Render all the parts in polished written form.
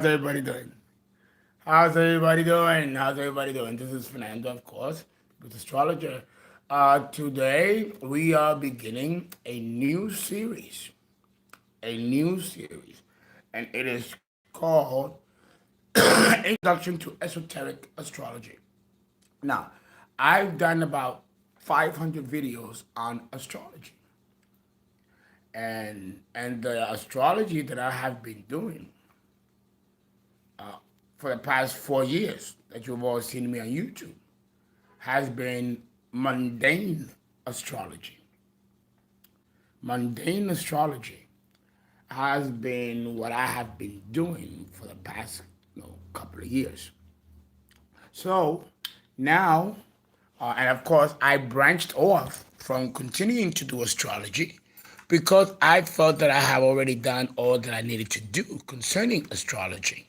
Everybody doing? How's everybody doing? How's everybody doing? This is Fernando, of course, with astrologer. Today we are beginning a new series, and it is called Introduction to Esoteric Astrology. Now, I've done about 500 videos on astrology, and the astrology that I have been doing for the past 4 years that you've all seen me on YouTube has been mundane astrology. Mundane astrology has been what I have been doing for the past couple of years. So now, and of course, I branched off from continuing to do astrology because I felt that I have already done all that I needed to do concerning astrology.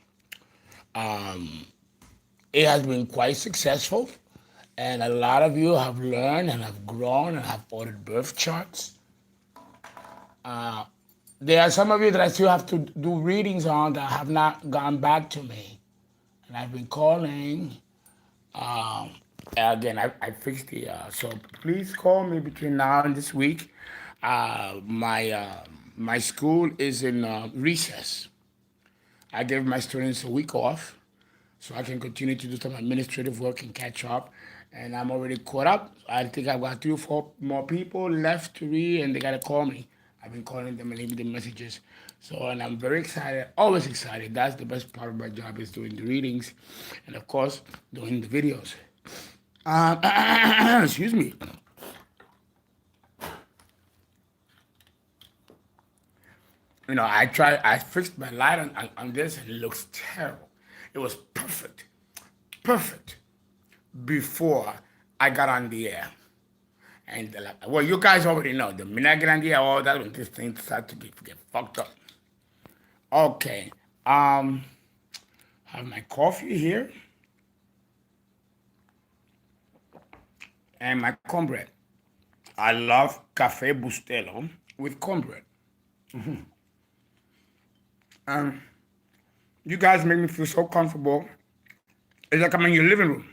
It has been quite successful, and a lot of you have learned and have grown and have ordered birth charts. There are some of you that I still have to do readings on that have not gone back to me, and I've been calling. Again, I fixed the so please call me between now and this week. My school is in recess. I gave my students a week off so I can continue to do some administrative work and catch up. And I'm already caught up. I think I've got 3 or 4 more people left to read, and they gotta call me. I've been calling them and leaving them messages. So, and I'm very excited, always excited. That's the best part of my job, is doing the readings, and of course, doing the videos. Excuse me. I fixed my light on this, and it looks terrible. It was perfect before I got on the air. And well, you guys already know, the minute I get on the air, all that when this thing starts to get fucked up. Okay, have my coffee here and my cornbread. I love Cafe Bustelo with cornbread. You guys make me feel so comfortable. It's like I'm in your living room.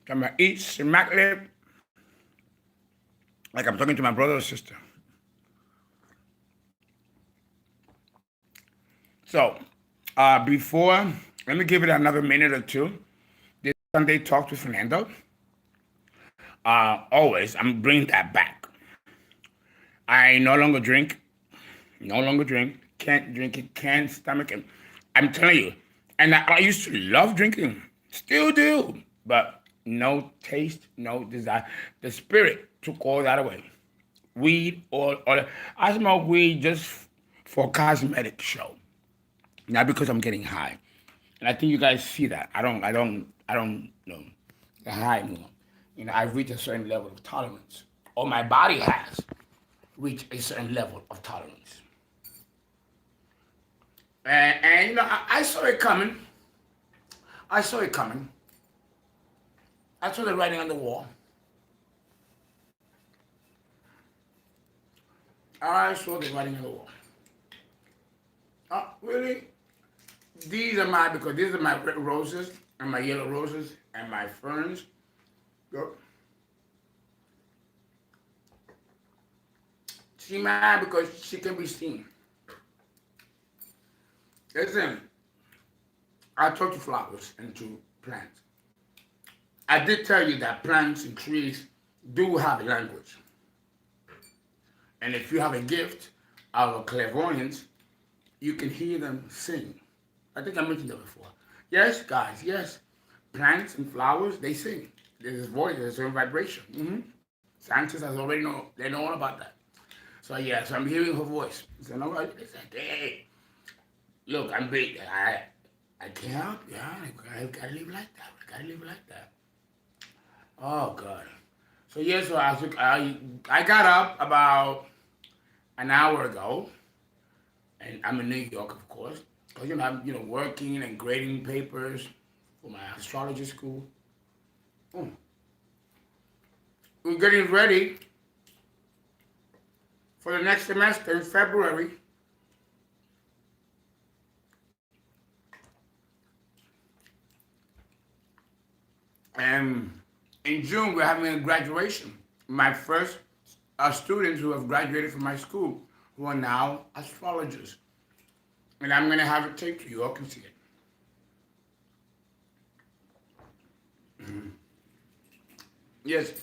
I'm gonna eat immaculate, like I'm talking to my brother or sister. So, before, let me give it another minute or two. This Sunday talk with Fernando. Always, I'm bringing that back. I no longer drink. Can't drink it. Can't stomach it. I'm telling you. And I used to love drinking. Still do. But no taste, no desire. The spirit took all that away. Weed, all. I smoke weed just for cosmetic show, not because I'm getting high. And I think you guys see that. I don't get high anymore. I've reached a certain level of tolerance, or my body has reached a certain level of tolerance. And I saw it coming. I saw it coming. I saw the writing on the wall. I saw the writing on the wall. Oh, really? Because these are my red roses and my yellow roses and my ferns. Go. She mad because she can be seen. Listen, I talk to flowers and to plants. I did tell you that plants and trees do have a language. And if you have a gift of a clairvoyance, you can hear them sing. I think I mentioned that before. Yes, guys, yes. Plants and flowers, they sing. There's a voice, there's a certain vibration. Scientists has already know, they know all about that. So yeah, so I'm hearing her voice. So no, I said, hey, look, I'm big. I can't help you. I gotta live like that. I gotta live like that. Oh God. So yeah, so I got up about an hour ago, and I'm in New York, of course, because I'm working and grading papers for my astrology school. We're getting ready for the next semester in February. And in June, we're having a graduation. My first students who have graduated from my school, who are now astrologers. And I'm going to have it taped so you all can see it. Yes,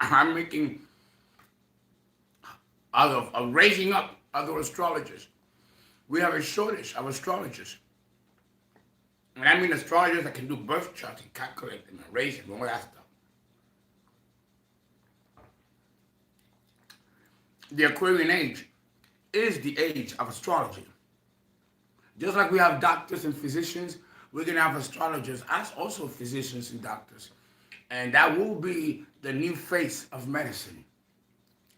I'm making raising up other astrologers. We have a shortage of astrologers. And I mean astrologers that can do birth charts and calculate them and raise them and all that stuff. The Aquarian age is the age of astrology. Just like we have doctors and physicians, we're going to have astrologers as also physicians and doctors. And that will be the new face of medicine.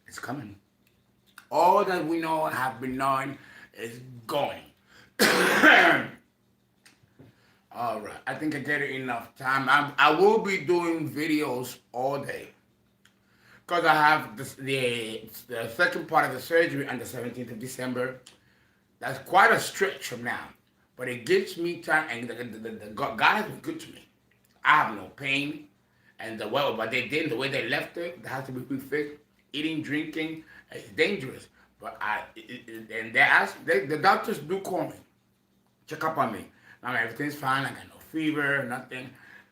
It's coming. All that we know and have been knowing is going. All right, I think I get enough time. I will be doing videos all day because I have the second part of the surgery on the 17th of December. That's quite a stretch from now, but it gives me time, and God has been good to me. I have no pain, and the way they left it has to be fixed. Eating, drinking, it's dangerous. But the doctors do call me, check up on me. Now everything's fine. I got no fever, nothing.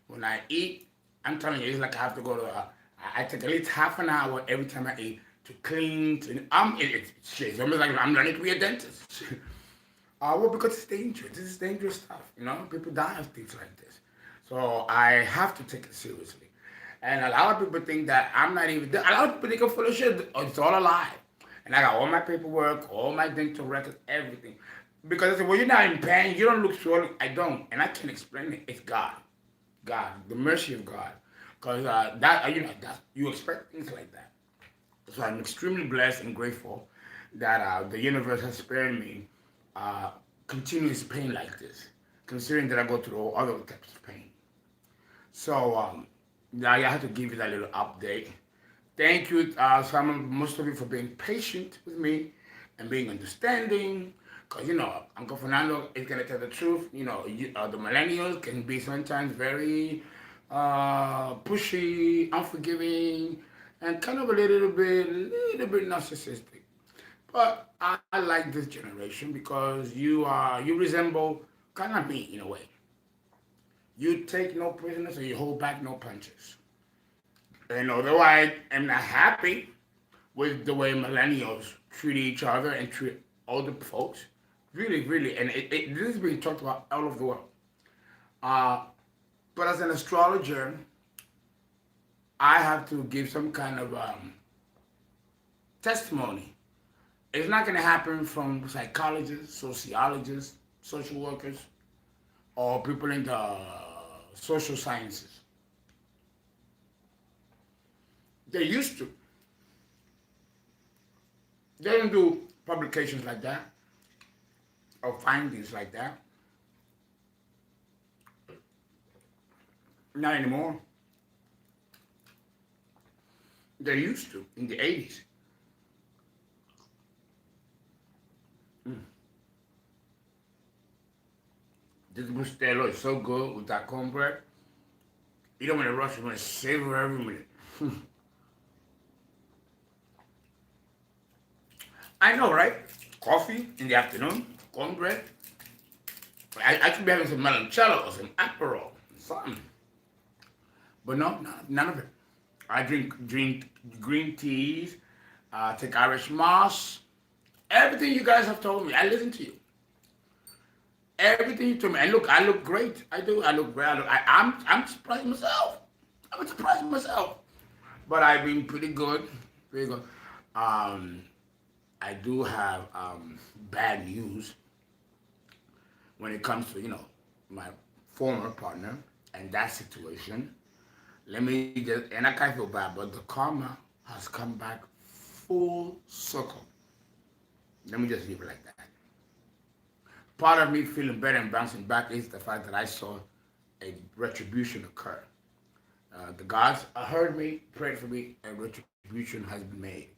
When I eat, I'm telling you, it's like I have to go to. I take at least half an hour every time I eat to clean. It's almost like I'm learning to be a dentist. Well, because it's dangerous. This is dangerous stuff. You know, people die of things like this. So I have to take it seriously. And a lot of people think that I'm not even. A lot of people think I'm full of shit. It's all a lie. And I got all my paperwork, all my dental records, everything. Because I said, well, you're not in pain. You don't look swollen. I don't. And I can't explain it. It's God. God. The mercy of God. Because you expect things like that. So I'm extremely blessed and grateful that the universe has spared me continuous pain like this, considering that I go through all other types of pain. So I have to give you that little update. Thank you, most of you, for being patient with me and being understanding. Because, Uncle Fernando is going to tell the truth. The millennials can be sometimes very pushy, unforgiving, and kind of a little bit narcissistic. But I like this generation because you resemble kind of me in a way. You take no prisoners and you hold back no punches. And although I am not happy with the way millennials treat each other and treat older folks, really, really, and this is being talked about all over the world. But as an astrologer, I have to give some kind of testimony. It's not going to happen from psychologists, sociologists, social workers, or people in the social sciences. They used to. They don't do publications like that or findings like that. Not anymore. They used to in the 80s. This bustelo is so good with that cornbread. You don't want to rush, you want to savor every minute. I know, right? Coffee in the afternoon, cornbread. I should be having some limoncello or some Aperol, something. But no, none of it. I drink green teas, take Irish moss. Everything you guys have told me, I listen to you. Everything you told me, and look, I look great. I do. I look great. I'm surprised myself. I'm surprised myself. But I've been pretty good. Pretty good. I do have bad news when it comes to my former partner and that situation. Let me just, and I can't feel bad, but the karma has come back full circle. Let me just leave it like that. Part of me feeling better and bouncing back is the fact that I saw a retribution occur. The gods heard me, prayed for me, and retribution has been made.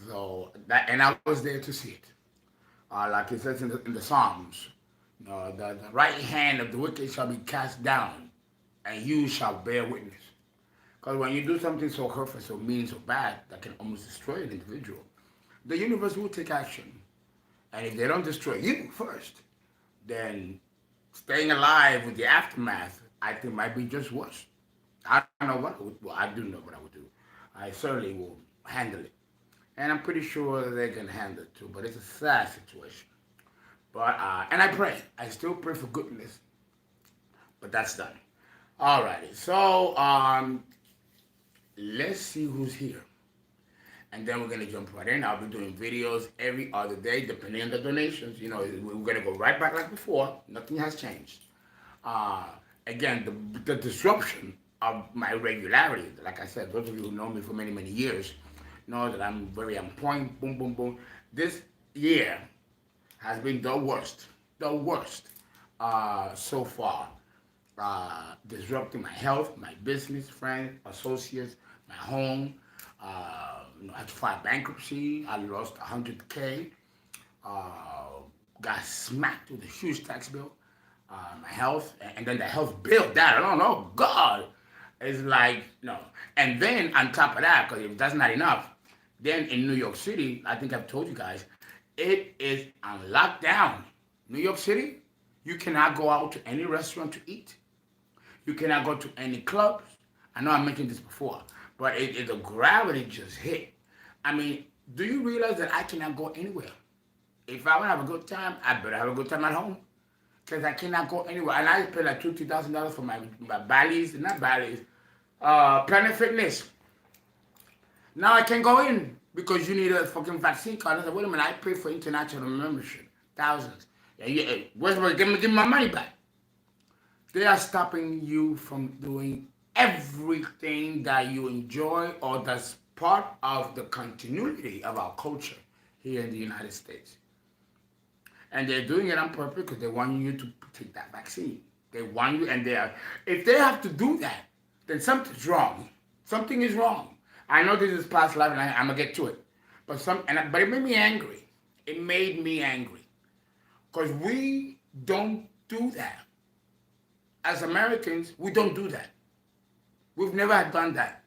So that, and I was there to see it. Like it says in the Psalms, the right hand of the wicked shall be cast down, and you shall bear witness. Because when you do something so hurtful, so mean, so bad, that can almost destroy an individual, the universe will take action. And if they don't destroy you first, then staying alive with the aftermath, I think might be just worse. I don't know what I would, well, I do know what I would do. I certainly will handle it. And I'm pretty sure they can handle it too, but it's a sad situation. But, and I pray. I still pray for goodness, but that's done. Alrighty, so let's see who's here. And then we're going to jump right in. I'll be doing videos every other day, depending on the donations. We're going to go right back like before. Nothing has changed. Again, the disruption of my regularity, like I said, those of you who know me for many, many years know that I'm very on point, boom, boom, boom. This year has been the worst so far. Disrupting my health, my business, friends, associates, my home. I had to file bankruptcy. I lost 100K. Got smacked with a huge tax bill. My health, and then the health bill, that, I don't know, God, it's like, no. And then on top of that, because if that's not enough, then in New York City, I think I've told you guys, it is on lockdown. New York City, you cannot go out to any restaurant to eat. You cannot go to any clubs. I know I mentioned this before, but the gravity just hit. I mean, do you realize that I cannot go anywhere? If I want to have a good time, I better have a good time at home. Because I cannot go anywhere. And I pay like $2,000, $3,000 for my Bally's, not Bally's, Planet Fitness. Now I can't go in because you need a fucking vaccine card. I said, wait a minute, I pay for international membership, thousands. Give me my money back. They are stopping you from doing everything that you enjoy or that's part of the continuity of our culture here in the United States. And they're doing it on purpose because they want you to take that vaccine. They want you, and if they have to do that, then something's wrong. Something is wrong. I know this is past life, and I'm gonna get to it. But it made me angry. It made me angry because we don't do that. As Americans, we don't do that. We've never done that.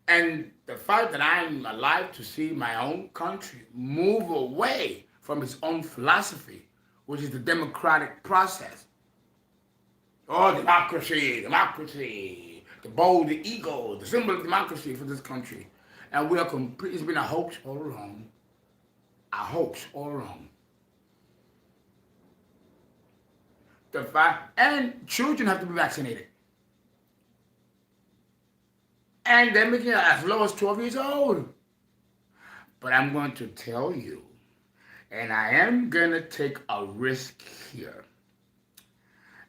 And the fact that I'm alive to see my own country move away from its own philosophy, which is the democratic process. Oh, democracy, the bold, the ego, the symbol of democracy for this country. And we are it's been a hoax all along. A hoax all along. The fact, and children have to be vaccinated. And they're making it as low as 12 years old. But I'm going to tell you, and I am going to take a risk here.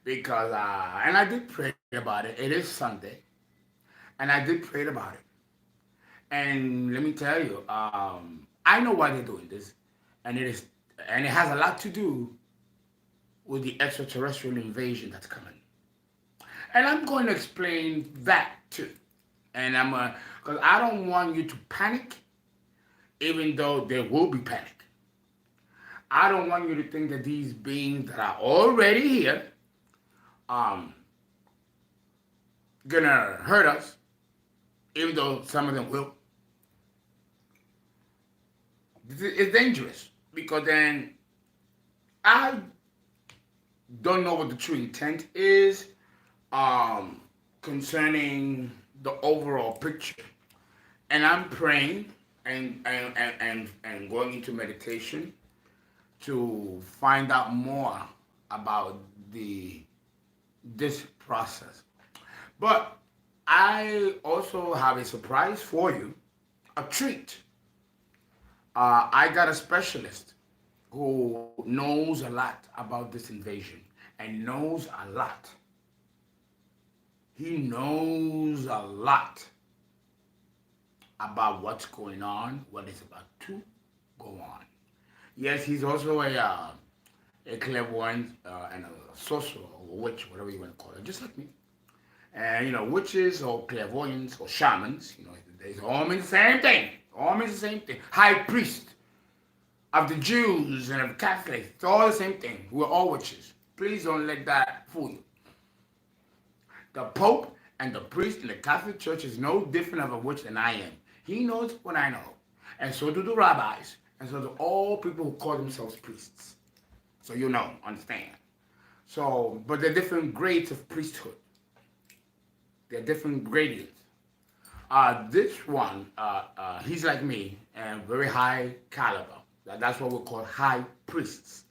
Because, and I did pray about it. It is Sunday. And I did pray about it. And let me tell you, I know why they're doing this. And it has a lot to do with the extraterrestrial invasion that's coming. And I'm going to explain that too. And because I don't want you to panic, even though there will be panic. I don't want you to think that these beings that are already here, gonna hurt us, even though some of them will. It's dangerous because then I don't know what the true intent is concerning the overall picture. And I'm praying and going into meditation to find out more about this process. But I also have a surprise for you, a treat. I got a specialist who knows a lot about this invasion and knows a lot. He knows a lot about what's going on, what is about to go on. Yes, he's also a clairvoyant and a sorcerer or witch, whatever you want to call it, just like me. And witches or clairvoyants or shamans, they all mean the same thing. All means the same thing. High priest of the Jews and of Catholics. It's all the same thing. We're all witches. Please don't let that fool you. The Pope and the priest in the Catholic Church is no different of a witch than I am. He knows what I know. And so do the rabbis. And so do all people who call themselves priests. So you know, understand. So, but there are different grades of priesthood. There are different gradients. This one, he's like me, and very high caliber. That's what we call high priests.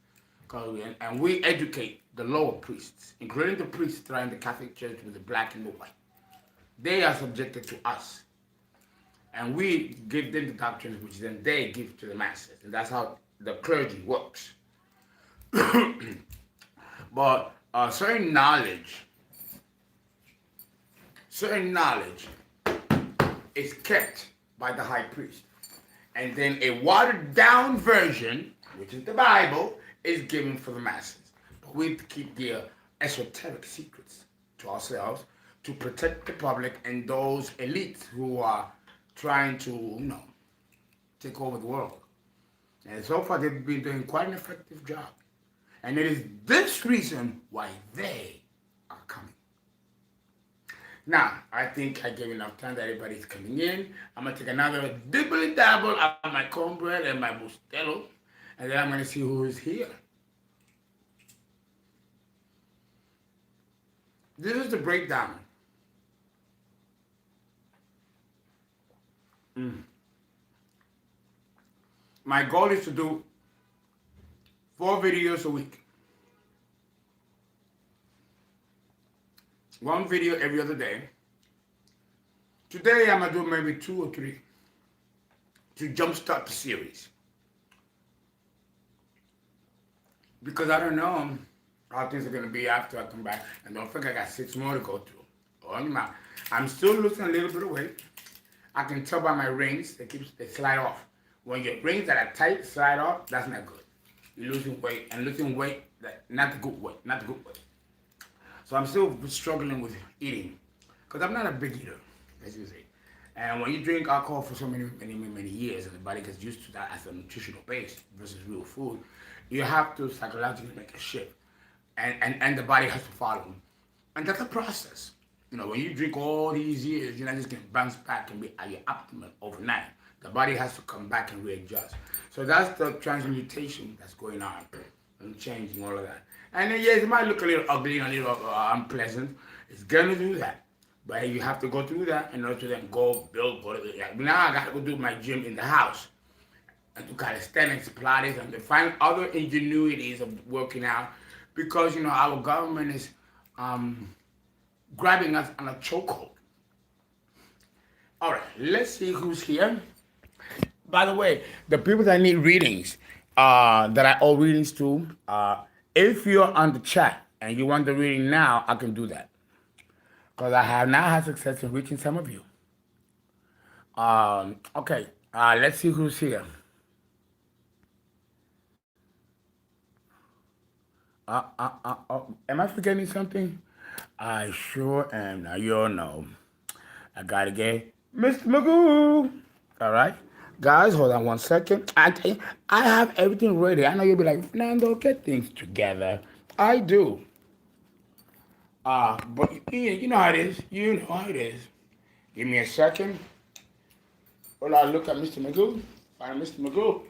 And we educate the lower priests, including the priests that are in the Catholic Church with the black and the white. They are subjected to us. And we give them the doctrines which then they give to the masses. And that's how the clergy works. But certain knowledge is kept by the high priest. And then a watered down version, which is the Bible, is given for the masses. But we keep the esoteric secrets to ourselves to protect the public and those elites who are trying to, take over the world. And so far they've been doing quite an effective job. And it is this reason why they are coming. Now, I think I gave enough time that everybody's coming in. I'm going to take another dibbly dabble of my cornbread and my bustelo, and then I'm going to see who is here. This is the breakdown. My goal is to do 4 videos a week. 1 video every other day. Today I'm going to do maybe 2 or 3 to jumpstart the series. Because I don't know how things are going to be after I come back. And don't forget I got 6 more to go through. I'm still losing a little bit of weight. I can tell by my rings, they slide off. When your rings that are tight slide off, that's not good. You're losing weight, and losing weight, not the good weight, not the good weight. So I'm still struggling with eating, because I'm not a big eater, as you say. And when you drink alcohol for so many years, and the body gets used to that as a nutritional base versus real food, you have to psychologically make a shift, and the body has to follow. And that's a process. When you drink all these years, you're not just going to bounce back and be at your optimum overnight. The body has to come back and readjust. So that's the transmutation that's going on and changing all of that. And then, yes, it might look a little ugly and a little unpleasant. It's going to do that. But you have to go through that in order to then go now I got to go do my gym in the house and do calisthenics, Pilates, and to find other ingenuities of working out because, our government is grabbing us on a chokehold. All right, let's see who's here. By the way, the people that need readings, that I owe readings to, if you're on the chat and you want the reading now, I can do that. Because I have now had success in reaching some of you. Okay, let's see who's here. Am I forgetting something? I sure am. Now you all know. I gotta get Mr. Magoo. All right, guys, hold on 1 second. I have everything ready. I know you'll be like, Fernando, get things together. I do. But you know how it is. You know how it is. Give me a second. Well, I look at Mr. Magoo. Find Mr. Magoo.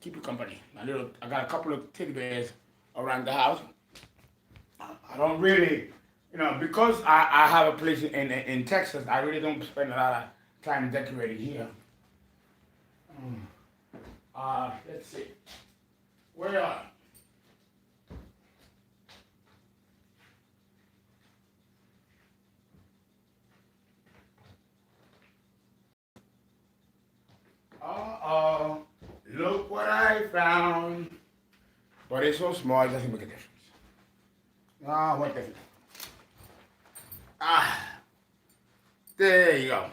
Keep you company. I got a couple of teddy bears around the house. I don't really, because I have a place in Texas, I really don't spend a lot of time decorating here. Let's see. Where are look what I found. But it's so small, it doesn't make a difference. What difference? There you go.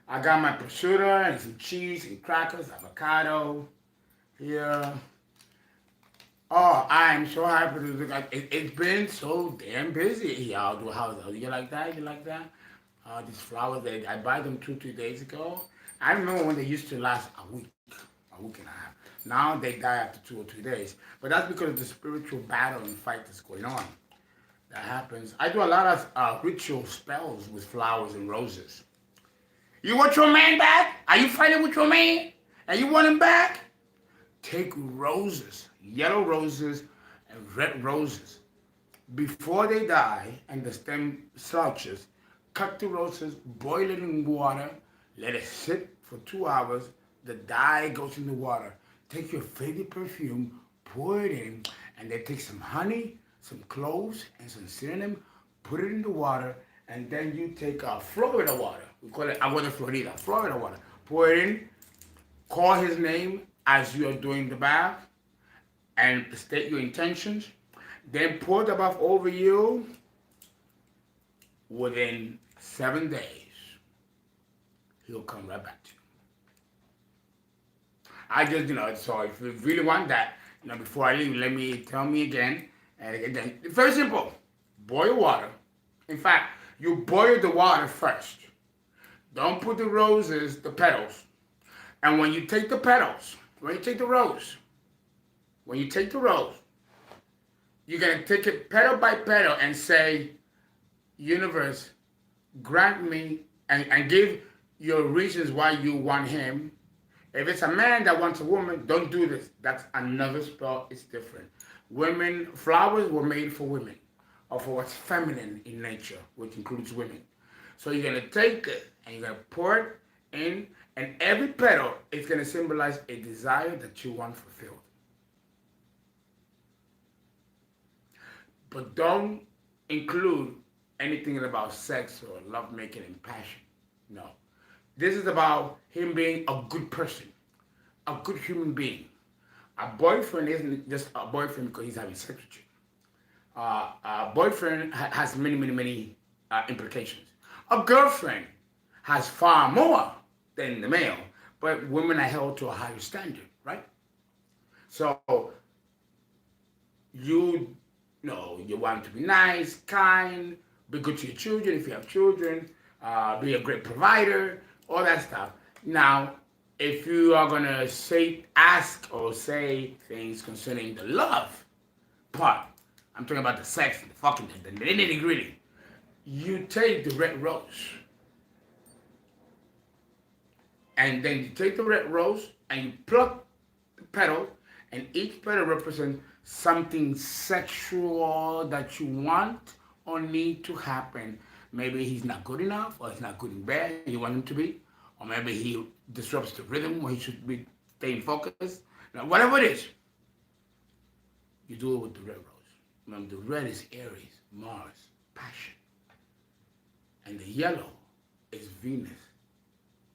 I got my prosciutto and some cheese and crackers, avocado here. Oh, I'm so happy to look at it. It's been so damn busy, y'all. You like that? You like that? These flowers, I buy them 2, 3 days ago. I remember when they used to last a week and a half. Now they die after 2 or 3 days. But that's because of the spiritual battle and fight that's going on. That happens. I do a lot of ritual spells with flowers and roses. You want your man back? Are you fighting with your man? And you want him back? Take roses, yellow roses and red roses. Before they die and the stem slouches, cut the roses, boil it in water, let it sit for 2 hours. The dye goes in the water. Take your favorite perfume, pour it in, and then take some honey, some cloves, and some cinnamon, put it in the water, and then you take Florida water. We call it agua de Florida, Florida water. Pour it in, call his name as you are doing the bath, and state your intentions. Then pour the bath over you. Within 7 days, he'll come right back to you. I just, so if you really want that, before I leave, tell me again. And again, very simple. Boil water. In fact, you boil the water first. Don't put the roses, the petals. And when you take the petals, when you take the rose, you're going to take it petal by petal and say, universe, grant me, and give your reasons why you want him. If it's a man that wants a woman, don't do this. That's another spell. It's different. Flowers were made for women, or for what's feminine in nature, which includes women. So you're going to take it, and you're going to pour it in, and every petal is going to symbolize a desire that you want fulfilled. But don't include anything about sex or lovemaking and passion. No. This is about him being a good person, a good human being. A boyfriend isn't just a boyfriend because he's having sex with you. A boyfriend has many implications. A girlfriend has far more than the male, but women are held to a higher standard, right? So you want to be nice, kind, be good to your children if you have children, be a great provider, all that stuff. Now, if you are going to ask or say things concerning the love part, I'm talking about the sex, the fucking, the nitty gritty, you take the red rose. And then you take the red rose and you pluck the petal, and each petal represents something sexual that you want or need to happen. Maybe he's not good enough, or he's not good in bed, you want him to be, or maybe he disrupts the rhythm where he should be staying focused. Now, whatever it is, you do it with the red rose. Remember, the red is Aries, Mars, passion. And the yellow is Venus,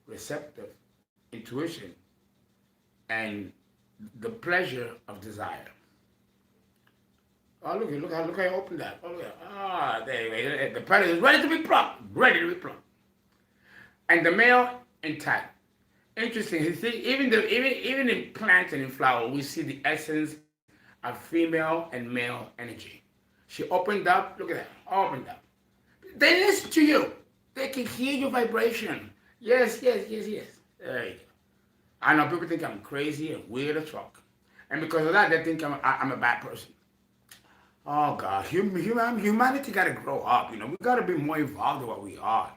receptive, intuition, and the pleasure of desire. Oh, look how you open that. Oh, look. There, the petal is ready to be plucked. And the male intact. Interesting. You see, even in plants and in flowers, we see the essence of female and male energy. She opened up. Look at that. Opened up. They listen to you. They can hear your vibration. Yes. There you go. I know people think I'm crazy and weird as fuck, and because of that, they think I'm a bad person. Oh God, humanity got to grow up. We got to be more involved in what we are.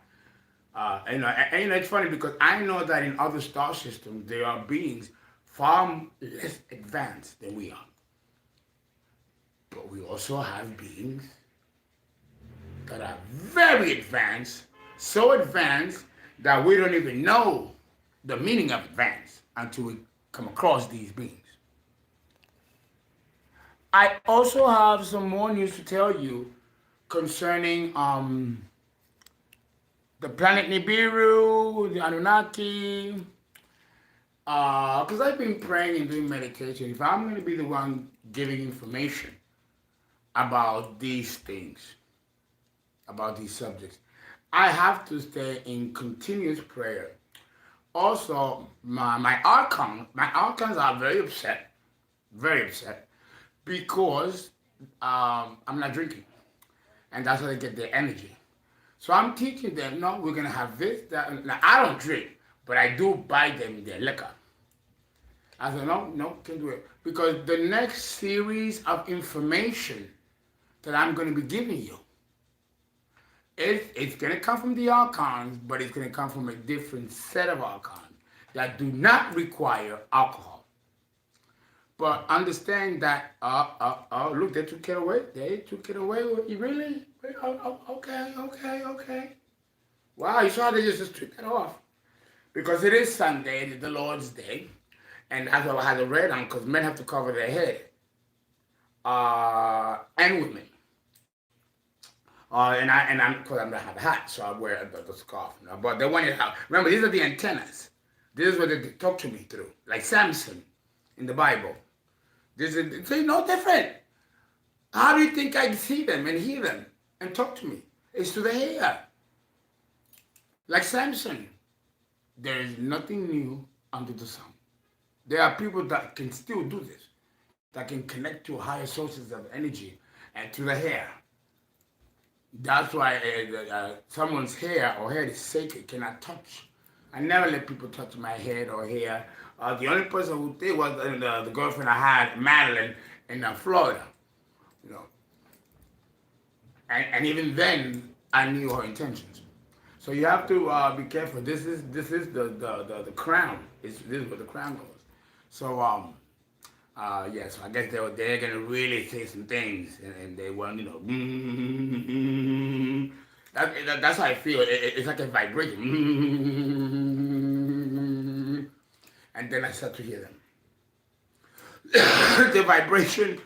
And it's funny because I know that in other star systems there are beings far less advanced than we are. But we also have beings that are very advanced, so advanced that we don't even know the meaning of advance until we come across these beings. I also have some more news to tell you concerning the planet Nibiru, the Anunnaki, because I've been praying and doing meditation. If I'm going to be the one giving information about these things, about these subjects, I have to stay in continuous prayer. Also, my archons are very upset, because I'm not drinking, and that's how they get their energy. So I'm teaching them, no, we're going to have this, that. Now, I don't drink, but I do buy them their liquor. I said, no, can't do it. Because the next series of information that I'm going to be giving you, it's going to come from the archons, but it's going to come from a different set of archons that do not require alcohol. But understand that, look, they took it away. They took it away. Really? Okay. Wow, you saw they just took it off. Because it is Sunday, it is the Lord's Day. And that's why I had it red on, because men have to cover their head. And women. Because I don't have a hat, so I wear the scarf. You know? But they want it out. Remember, these are the antennas. This is what they talk to me through. Like Samson in the Bible. This is no different. How do you think I see them and hear them and talk to me? It's to the hair. Like Samson. There is nothing new under the sun. There are people that can still do this, that can connect to higher sources of energy and to the hair. That's why someone's hair or head is sacred, cannot touch. I never let people touch my head or hair. The only person who did was the girlfriend I had, Madeline, in Florida. You know, and even then, I knew her intentions. So you have to be careful. This is the crown. This is where the crown goes. So yes, I guess they're gonna really say some things, and they want, you know, that's how I feel. It's like a vibration, and then I start to hear them. The vibration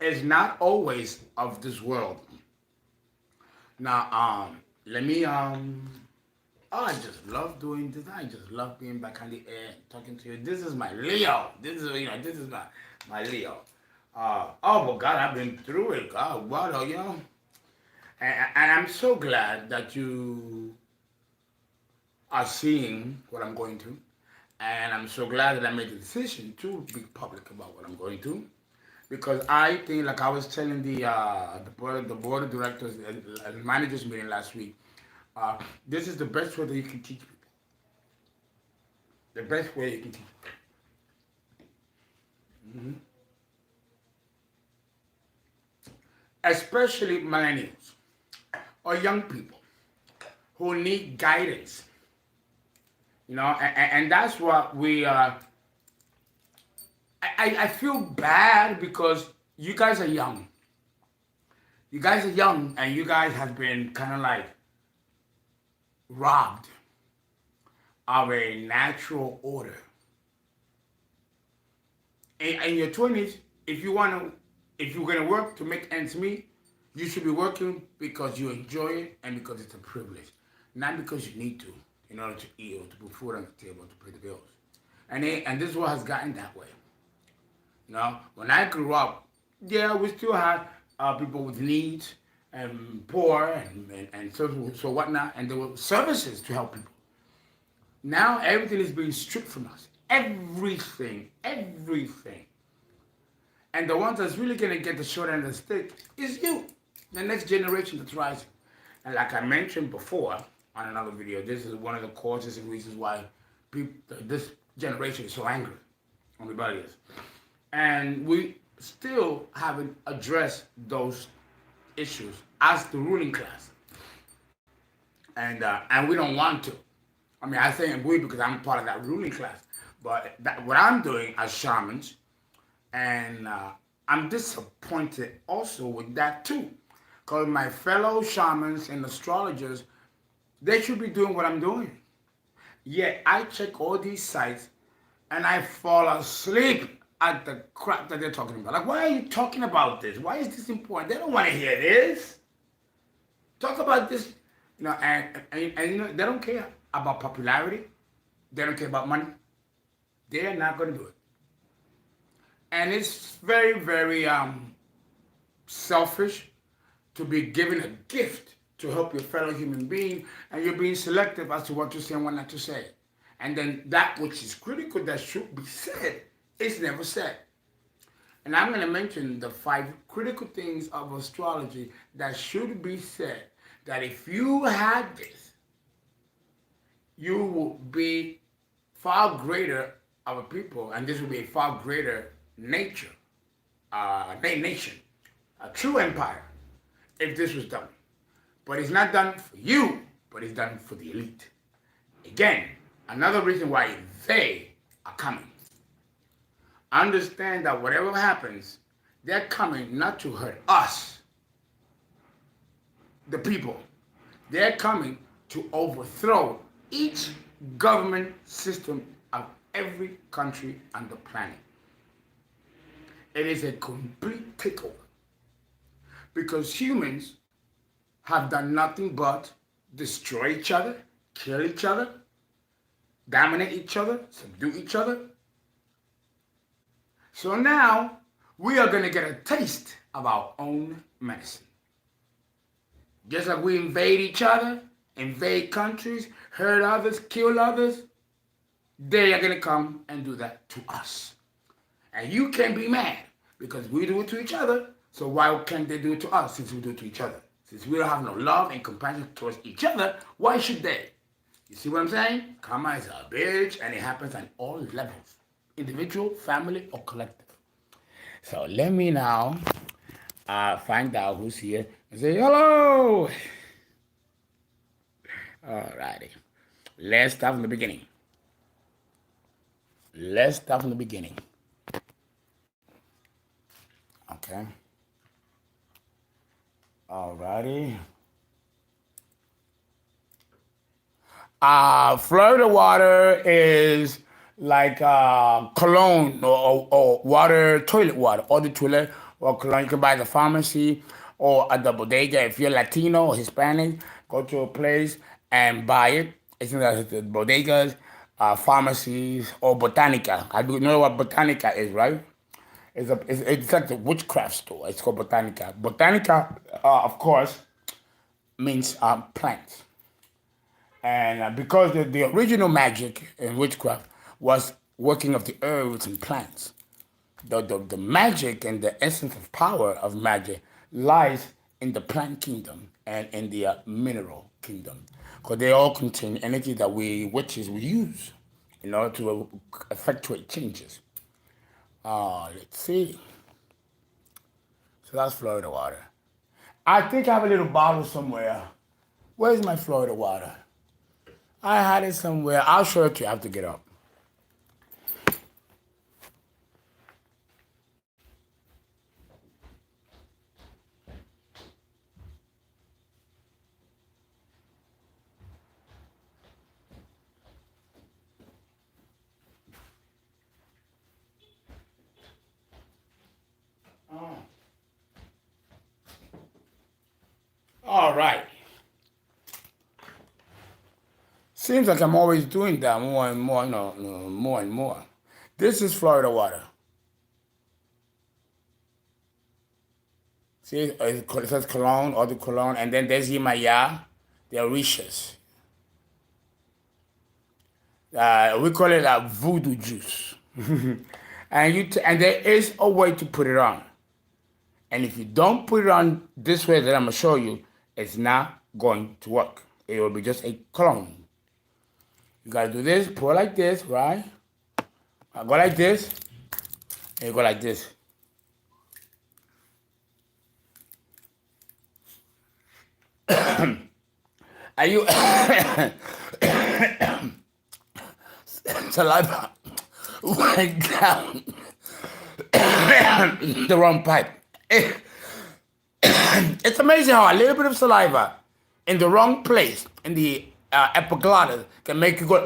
is not always of this world. Now, let me I just love doing this. I just love being back on the air and talking to you. This is my Leo. This is my Leo. Oh, well, God, I've been through it. God, what, you know? And I'm so glad that you are seeing what I'm going through. And I'm so glad that I made the decision to be public about what I'm going through. Because I think, like I was telling the board of directors and managers meeting last week, this is the best way that you can teach people. The best way you can teach people. Especially millennials or young people who need guidance. You know, and that's what we I feel bad because you guys are young. You guys are young, and you guys have been kind of like robbed of a natural order. In your 20s, if you're going to work to make ends meet, you should be working because you enjoy it and because it's a privilege, not because you need to in order to eat or to put food on the table to pay the bills. And this is what has gotten that way. You know, when I grew up, yeah, we still had people with needs and poor and so whatnot, and there were services to help people. Now everything is being stripped from us. Everything. And the ones that's really gonna get the short end of the stick is you, the next generation that's rising. And like I mentioned before on another video, this is one of the causes and reasons why this generation is so angry and rebellious. And we still haven't addressed those issues as the ruling class. And we don't want to. I mean, I say we because I'm part of that ruling class. But what I'm doing as shamans, and I'm disappointed also with that too. Because my fellow shamans and astrologers, they should be doing what I'm doing. Yet I check all these sites and I fall asleep at the crap that they're talking about. Like, why are you talking about this? Why is this important? They don't want to hear this. Talk about this, you know, and you know, they don't care about popularity. They don't care about money. They're not going to do it. And it's very, very selfish to be given a gift to help your fellow human being, and you're being selective as to what to say and what not to say. And then that which is critical that should be said is never said. And I'm going to mention the 5 critical things of astrology that should be said. that if you had this, you will be far greater of a people, and this will be a far greater nation, a true empire, if this was done. But it's not done for you, but it's done for the elite. Again, another reason why they are coming. Understand that whatever happens, they're coming not to hurt us, the people. They're coming to overthrow each government system of every country on the planet. It is a complete takeover. Because humans have done nothing but destroy each other, kill each other, dominate each other, subdue each other. So now we are going to get a taste of our own medicine. Just like we invade each other, invade countries, hurt others, kill others, they are going to come and do that to us. And you can't be mad because we do it to each other. So why can't they do it to us since we do it to each other? Since we don't have no love and compassion towards each other, why should they? You see what I'm saying? Karma is a bitch, and it happens on all levels. Individual, family, or collective. So let me now find out who's here and say hello. Alrighty. Let's start from the beginning. Okay. Alrighty. Florida water is like cologne or water, toilet water, or the toilet or cologne. You can buy at the pharmacy or at the bodega. If you're Latino or Hispanic, go to a place and buy it. It's in the bodegas, pharmacies, or Botanica. I do know what Botanica is, right? It's like the witchcraft store. It's called Botanica. Botanica, of course, means plants. And because the original magic in witchcraft was working of the herbs and plants, the magic and the essence of power of magic lies in the plant kingdom and in the mineral kingdom. Because they all contain energy that we witches will use in order to effectuate changes. Let's see. So that's Florida water. I think I have a little bottle somewhere. Where's my Florida water? I had it somewhere. I'll show it to you. I have to get up. All right. Seems like I'm always doing that more and more, more and more. This is Florida water. See, it says cologne, eau de cologne, and then there's Himalaya, the Orishas. We call it a voodoo juice. And there is a way to put it on. And if you don't put it on this way that I'm going to show you, it's not going to work. It will be just a cologne. You got to do this, pour like this, right? I go like this, and you go like this. Are you saliva went down the wrong pipe? It's amazing how a little bit of saliva in the wrong place, in the epiglottis, can make you go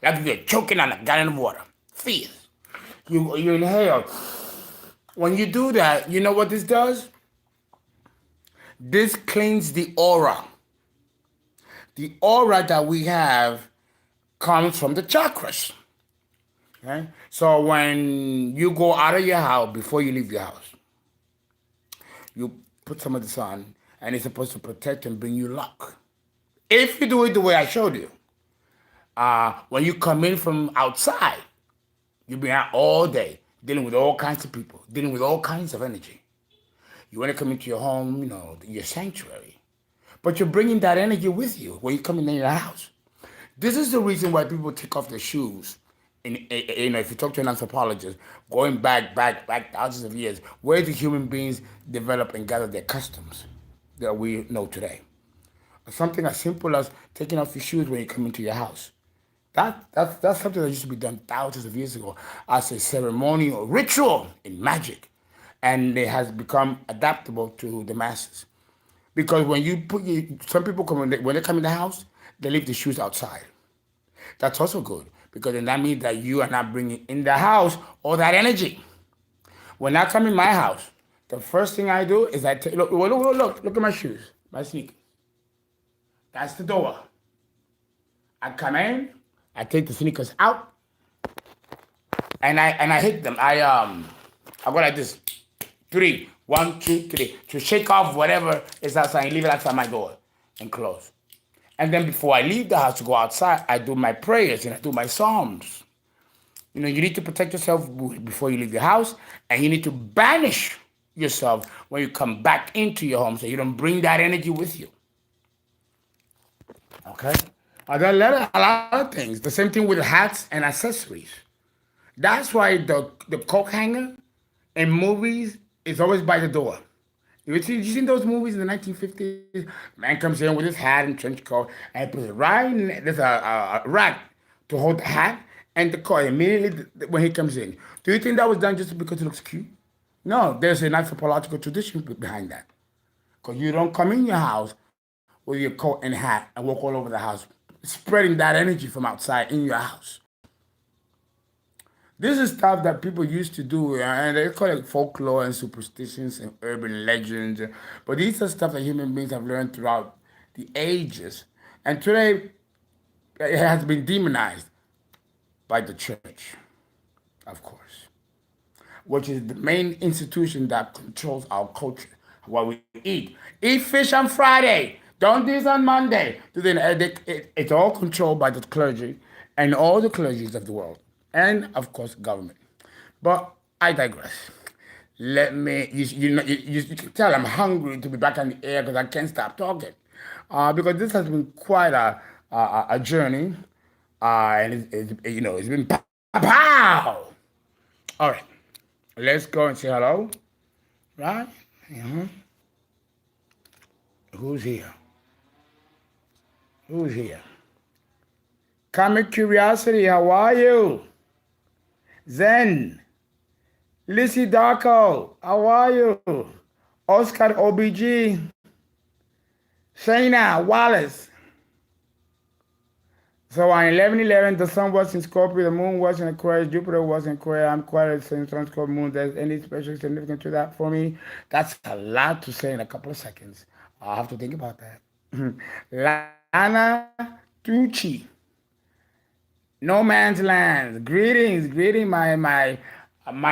like you're choking on a gallon of water. Feel. You inhale. When you do that, you know what this does? This cleans the aura. The aura that we have comes from the chakras. Okay? So when you go out of your house, before you leave your house, you put some of this on, and it's supposed to protect and bring you luck. If you do it the way I showed you, when you come in from outside, you've been out all day, dealing with all kinds of people, dealing with all kinds of energy. You want to come into your home, your sanctuary. but you're bringing that energy with you when you come in your house. This is the reason why people take off their shoes. If you talk to an anthropologist, going back thousands of years, where do human beings develop and gather their customs that we know today? Something as simple as taking off your shoes when you come into your house. That's something that used to be done thousands of years ago as a ceremonial ritual in magic, and it has become adaptable to the masses. Because when you some people come when they come in the house, they leave the shoes outside. That's also good because then that means that you are not bringing in the house all that energy. When I come in my house, the first thing I do is I take look at my shoes, my sneakers. That's the door. I come in, I take the sneakers out, and I hit them. I go like this. 3, 1, 2, 3, to shake off whatever is outside and leave it outside my door and close. And then before I leave the house to go outside, I do my prayers and I do my psalms. You need to protect yourself before you leave the house, and you need to banish yourself when you come back into your home so you don't bring that energy with you. Okay? There are a lot of things. The same thing with hats and accessories. That's why the coat hanger in movies is always by the door. You seen those movies in the 1950s? Man comes in with his hat and trench coat and puts it right in. There's a rack to hold the hat and the coat immediately when he comes in. Do you think that was done just because it looks cute? No, there's an anthropological tradition behind that. Because you don't come in your house with your coat and hat and walk all over the house, spreading that energy from outside in your house. This is stuff that people used to do, and they call it folklore and superstitions and urban legends. But these are stuff that human beings have learned throughout the ages. And today, it has been demonized by the church, of course, which is the main institution that controls our culture, what we eat. Eat fish on Friday. Don't do this on Monday. It's all controlled by the clergy and all the clergies of the world. And of course, government. But I digress. Let me, you can tell I'm hungry to be back on the air because I can't stop talking. Because this has been quite a journey. And it's been pow. All right. Let's go and say hello. Right? Who's here? Who's here? Comic Curiosity, how are you? Zen, Lissy Darko, how are you? Oscar OBG, Shayna Wallace. So on 11/11, the sun was in Scorpio, the moon was in Aquarius, Jupiter was in Aquarius, I'm Aquarius, and sun, Scorpio, moon. There's any special significance to that for me? That's a lot to say in a couple of seconds. I'll have to think about that. Lana Tucci. No Man's Land. Greetings, my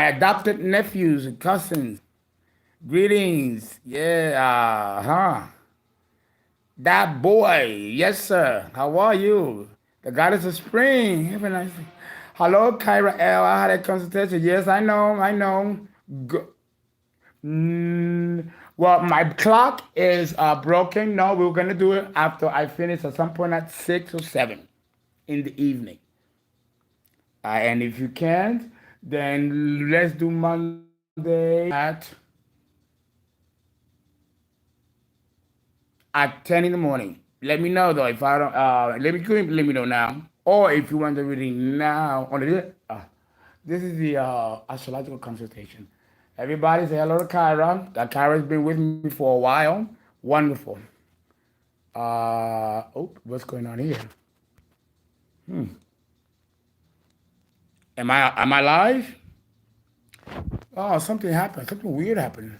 adopted nephews and cousins. Greetings. Yeah, That boy. Yes, sir. How are you? The goddess of spring. Have a nice day. Hello, Kyra L. I had a consultation. Yes, I know. Well, my clock is broken. No, we're going to do it after I finish at some point at 6 or 7 in the evening. And if you can't, then let's do Monday at 10 in the morning. Let me know though if I don't. Let me know now, or if you want the reading now. This is the astrological consultation. Everybody say hello to Kyra. Kyra's been with me for a while. Wonderful. What's going on here? Am I live? Oh, something happened. Something weird happened.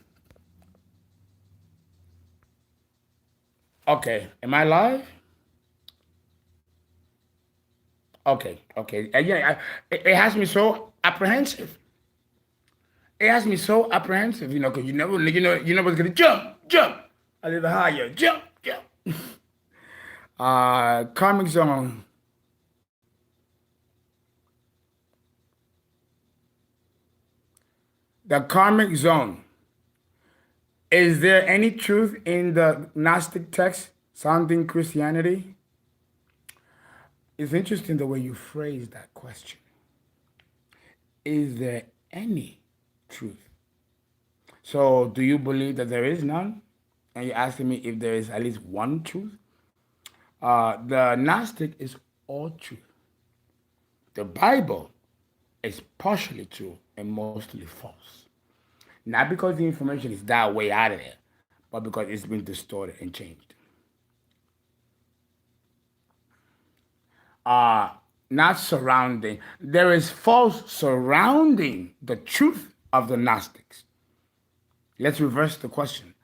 Okay, am I live? Okay. It has me so apprehensive. Because you never was gonna jump a little higher, jump. Karmic zone. The karmic zone. Is there any truth in the Gnostic text Sounding Christianity? It's interesting the way you phrase that question. Is there any truth? So, do you believe that there is none? And you're asking me if there is at least one truth? The Gnostic is all truth. The Bible is partially true and mostly false. Not because the information is that way out of there, but because it's been distorted and changed. Not surrounding. There is false surrounding the truth of the Gnostics. Let's reverse the question.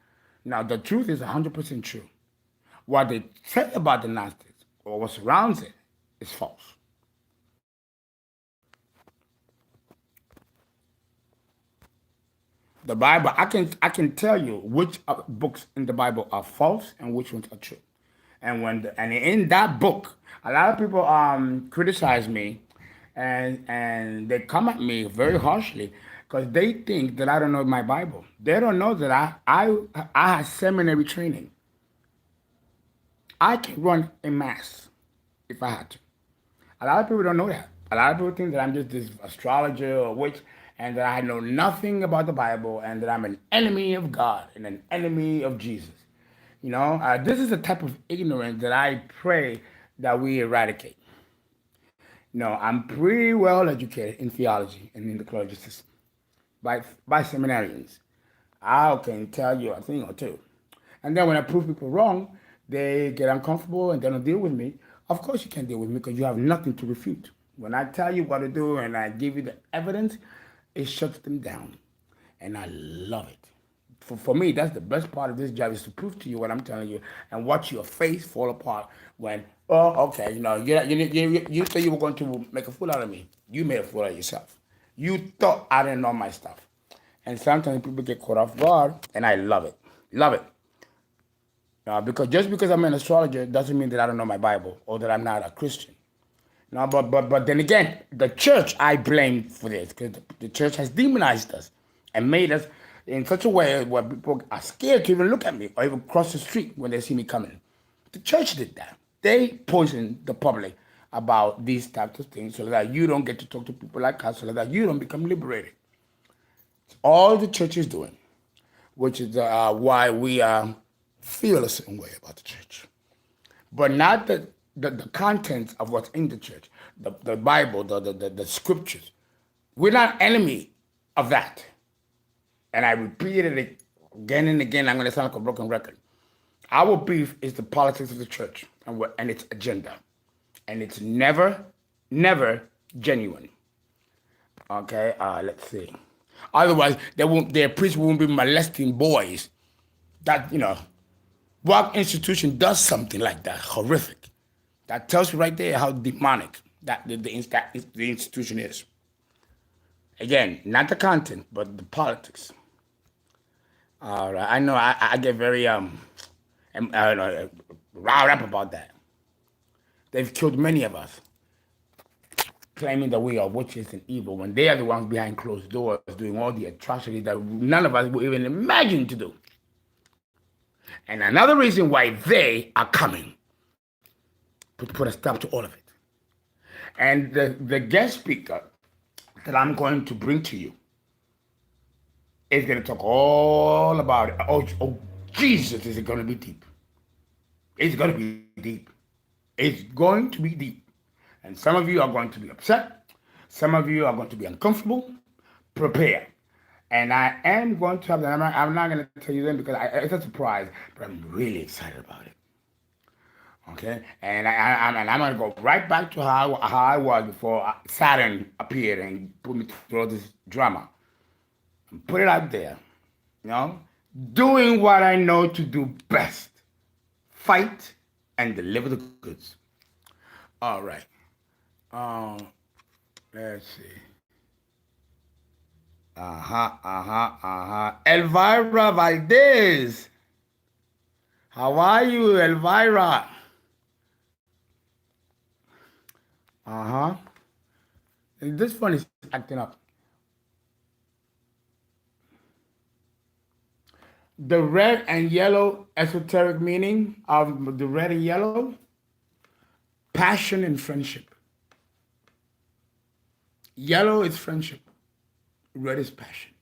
Now, the truth is 100% true. What they say about the Gnostics or what surrounds it is false. The Bible, I can tell you which books in the Bible are false and which ones are true. And in that book, a lot of people criticize me, and they come at me very harshly because they think that I don't know my Bible. They don't know that I have seminary training. I can run a mass if I had to. A lot of people don't know that. A lot of people think that I'm just this astrologer or witch, and that I know nothing about the Bible, and that I'm an enemy of God and an enemy of Jesus. This is the type of ignorance that I pray that we eradicate. No, I'm pretty well educated in theology and in the clergy system by seminarians. I can tell you a thing or two. And then when I prove people wrong, they get uncomfortable and they don't deal with me. Of course you can't deal with me because you have nothing to refute. When I tell you what to do and I give you the evidence, it shuts them down. And I love it. For me, that's the best part of this job is to prove to you what I'm telling you and watch your face fall apart when, okay, you thought you were going to make a fool out of me. You made a fool out of yourself. You thought I didn't know my stuff. And sometimes people get caught off guard, and I love it. Love it. Because just because I'm an astrologer doesn't mean that I don't know my Bible or that I'm not a Christian. No, but then again, the church I blame for this because the church has demonized us and made us in such a way where people are scared to even look at me or even cross the street when they see me coming. The church did that. They poisoned the public about these types of things so that you don't get to talk to people like us, so that you don't become liberated. It's all the church is doing, which is why we feel a certain way about the church. But not the contents of what's in the church, the Bible, the scriptures. We're not enemy of that. And I repeated it again and again. I'm going to sound like a broken record. Our beef is the politics of the church and its agenda. And it's never, never genuine. Okay, let's see. Otherwise, their priests won't be molesting boys. What institution does something like that, horrific? That tells you right there how demonic that the institution is. Again, not the content, but the politics. All right, I know I get very riled up about that. They've killed many of us, claiming that we are witches and evil when they are the ones behind closed doors doing all the atrocities that none of us would even imagine to do. And another reason why they are coming to put a stop to all of it. And the guest speaker that I'm going to bring to you is going to talk all about it. Oh, Jesus, is it going to be deep? It's going to be deep. It's going to be deep. And some of you are going to be upset. Some of you are going to be uncomfortable. Prepare. And I am going to have that. I'm not going to tell you them because it's a surprise, but I'm really excited about it. Okay? And I'm going to go right back to how I was before Saturn appeared and put me through all this drama. And put it out there. Doing what I know to do best. Fight and deliver the goods. All right. Let's see. Elvira Valdez. How are you, Elvira? This phone is acting up. The red and yellow esoteric meaning of the red and yellow, passion and friendship. Yellow is friendship, red is passion.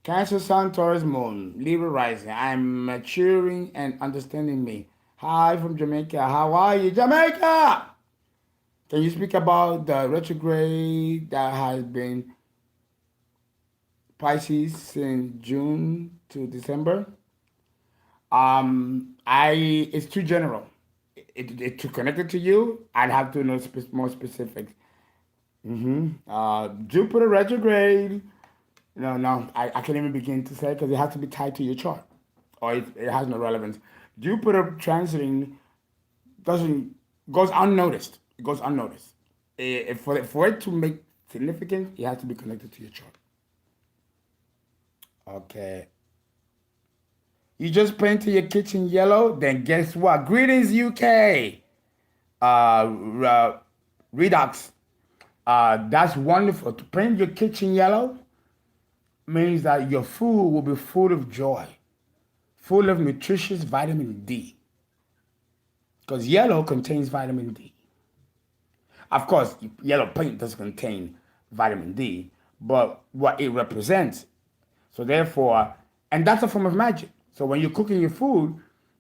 Cancer, Sun, Taurus, Moon, Libra rising. I'm maturing and understanding me. Hi from Jamaica. How are you, Jamaica? Can you speak about the retrograde that has been Pisces since June to December? It's too general. To connect it to you, I'd have to know more specifics. Jupiter retrograde. No, I can't even begin to say because it has to be tied to your chart, or it has no relevance. Jupiter transiting doesn't goes unnoticed. It goes unnoticed. For it to make significance, it has to be connected to your chart. Okay. You just painted your kitchen yellow, then guess what? Greetings, UK. Redux. That's wonderful. To paint your kitchen yellow means that your food will be full of joy, full of nutritious vitamin D. Because yellow contains vitamin D. Of course, yellow paint does contain vitamin D, but what it represents. So therefore, and that's a form of magic. So when you're cooking your food,